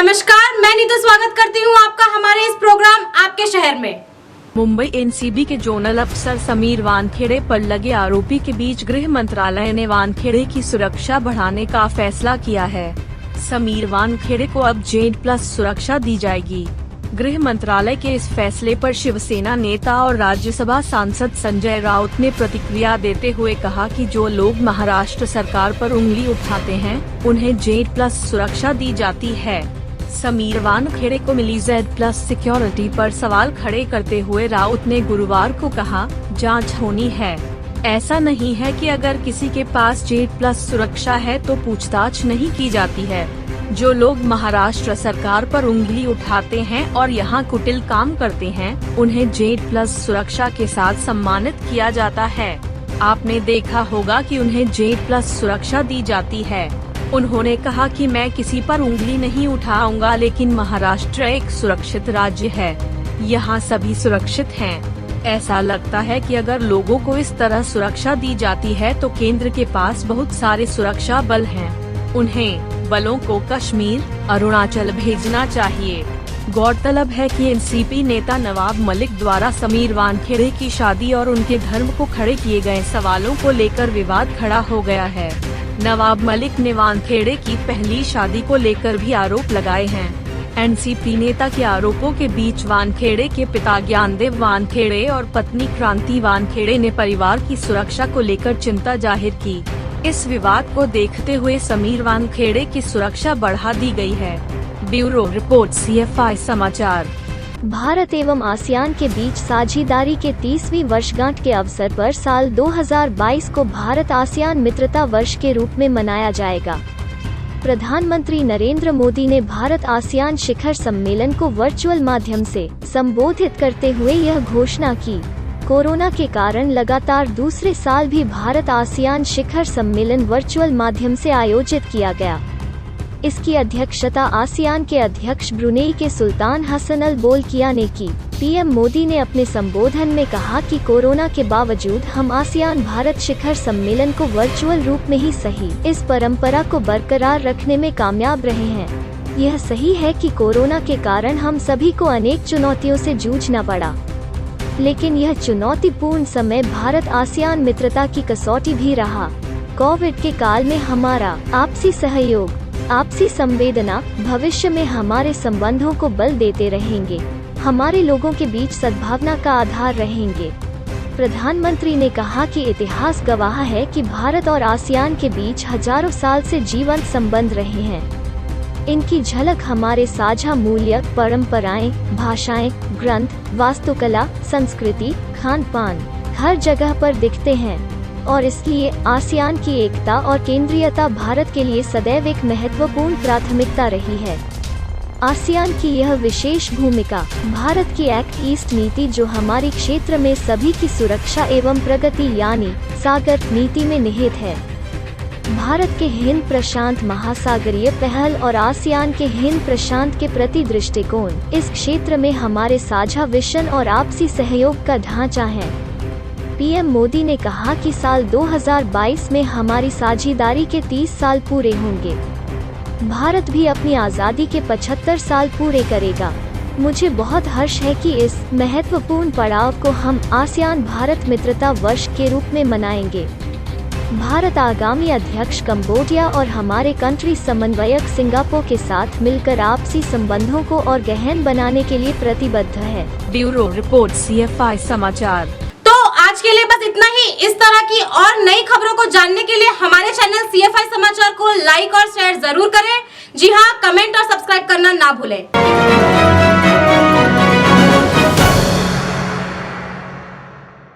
नमस्कार, मैं नीतू स्वागत करती हूँ आपका हमारे इस प्रोग्राम आपके शहर में। मुंबई एनसीबी के जोनल अफसर समीर वानखेड़े पर लगे आरोपी के बीच गृह मंत्रालय ने वानखेड़े की सुरक्षा बढ़ाने का फैसला किया है। समीर वानखेड़े को अब जेड+ सुरक्षा दी जाएगी। गृह मंत्रालय के इस फैसले पर शिवसेना नेता और राज्यसभा सांसद संजय राउत ने प्रतिक्रिया देते हुए कहा कि जो लोग महाराष्ट्र सरकार पर उंगली उठाते हैं उन्हें जेड+ सुरक्षा दी जाती है। समीर वानखेड़े को मिली जेड+ सिक्योरिटी पर सवाल खड़े करते हुए राउत ने गुरुवार को कहा, जांच होनी है। ऐसा नहीं है कि अगर किसी के पास जेड+ सुरक्षा है तो पूछताछ नहीं की जाती है। जो लोग महाराष्ट्र सरकार पर उंगली उठाते हैं और यहाँ कुटिल काम करते हैं उन्हें जेड+ सुरक्षा के साथ सम्मानित किया जाता है। आपने देखा होगा कि उन्हें जेड+ सुरक्षा दी जाती है। उन्होंने कहा कि मैं किसी पर उंगली नहीं उठाऊंगा, लेकिन महाराष्ट्र एक सुरक्षित राज्य है, यहाँ सभी सुरक्षित हैं। ऐसा लगता है कि अगर लोगों को इस तरह सुरक्षा दी जाती है तो केंद्र के पास बहुत सारे सुरक्षा बल हैं। उन्हें बलों को कश्मीर, अरुणाचल भेजना चाहिए। गौरतलब है कि एनसीपी नेता नवाब मलिक द्वारा समीर वानखेड़े की शादी और उनके धर्म को खड़े किए गए सवालों को लेकर विवाद खड़ा हो गया है। नवाब मलिक ने वानखेड़े की पहली शादी को लेकर भी आरोप लगाए हैं। एनसीपी नेता के आरोपों के बीच वानखेड़े के पिता ज्ञानदेव वानखेड़े और पत्नी क्रांति वानखेड़े ने परिवार की सुरक्षा को लेकर चिंता जाहिर की। इस विवाद को देखते हुए समीर वानखेड़े की सुरक्षा बढ़ा दी गई है। ब्यूरो रिपोर्ट, CFI समाचार। भारत एवं आसियान के बीच साझेदारी के 30वीं वर्षगांठ के अवसर पर साल 2022 को भारत आसियान मित्रता वर्ष के रूप में मनाया जाएगा। प्रधानमंत्री नरेंद्र मोदी ने भारत आसियान शिखर सम्मेलन को वर्चुअल माध्यम से संबोधित करते हुए यह घोषणा की। कोरोना के कारण लगातार दूसरे साल भी भारत आसियान शिखर सम्मेलन वर्चुअल माध्यम से आयोजित किया गया। इसकी अध्यक्षता आसियान के अध्यक्ष ब्रुनेई के सुल्तान हसन अल बोलकिया ने की। पीएम मोदी ने अपने संबोधन में कहा कि कोरोना के बावजूद हम आसियान भारत शिखर सम्मेलन को वर्चुअल रूप में ही सही इस परंपरा को बरकरार रखने में कामयाब रहे हैं। यह सही है कि कोरोना के कारण हम सभी को अनेक चुनौतियों से जूझना पड़ा, लेकिन यह चुनौतीपूर्ण समय भारत आसियान मित्रता की कसौटी भी रहा। कोविड के काल में हमारा आपसी सहयोग, आपसी संवेदना भविष्य में हमारे संबंधों को बल देते रहेंगे, हमारे लोगों के बीच सद्भावना का आधार रहेंगे। प्रधानमंत्री ने कहा कि इतिहास गवाह है कि भारत और आसियान के बीच हजारों साल से जीवंत संबंध रहे हैं। इनकी झलक हमारे साझा मूल्य, परंपराएं, भाषाएं, ग्रंथ, वास्तुकला, संस्कृति, खान पान हर जगह पर दिखते हैं और इसलिए आसियान की एकता और केंद्रीयता भारत के लिए सदैव एक महत्वपूर्ण प्राथमिकता रही है। आसियान की यह विशेष भूमिका भारत की एक्ट ईस्ट नीति, जो हमारी क्षेत्र में सभी की सुरक्षा एवं प्रगति यानी सागर नीति में निहित है। भारत के हिंद प्रशांत महासागरीय पहल और आसियान के हिंद प्रशांत के प्रति दृष्टिकोण इस क्षेत्र में हमारे साझा विजन और आपसी सहयोग का ढांचा है। पीएम मोदी ने कहा कि साल 2022 में हमारी साझेदारी के 30 साल पूरे होंगे। भारत भी अपनी आज़ादी के 75 साल पूरे करेगा। मुझे बहुत हर्ष है कि इस महत्वपूर्ण पड़ाव को हम आसियान भारत मित्रता वर्ष के रूप में मनाएंगे। भारत आगामी अध्यक्ष कंबोडिया और हमारे कंट्री समन्वयक सिंगापुर के साथ मिलकर आपसी संबंधों को और गहन बनाने के लिए प्रतिबद्ध है। ब्यूरो रिपोर्ट, CFI समाचार। तो आज के लिए बस इतना ही। इस तरह की और नई खबरों को जानने के लिए हमारे चैनल CFI समाचार को लाइक और शेयर जरूर करें। जी हाँ, कमेंट और सब्सक्राइब करना ना भूलें।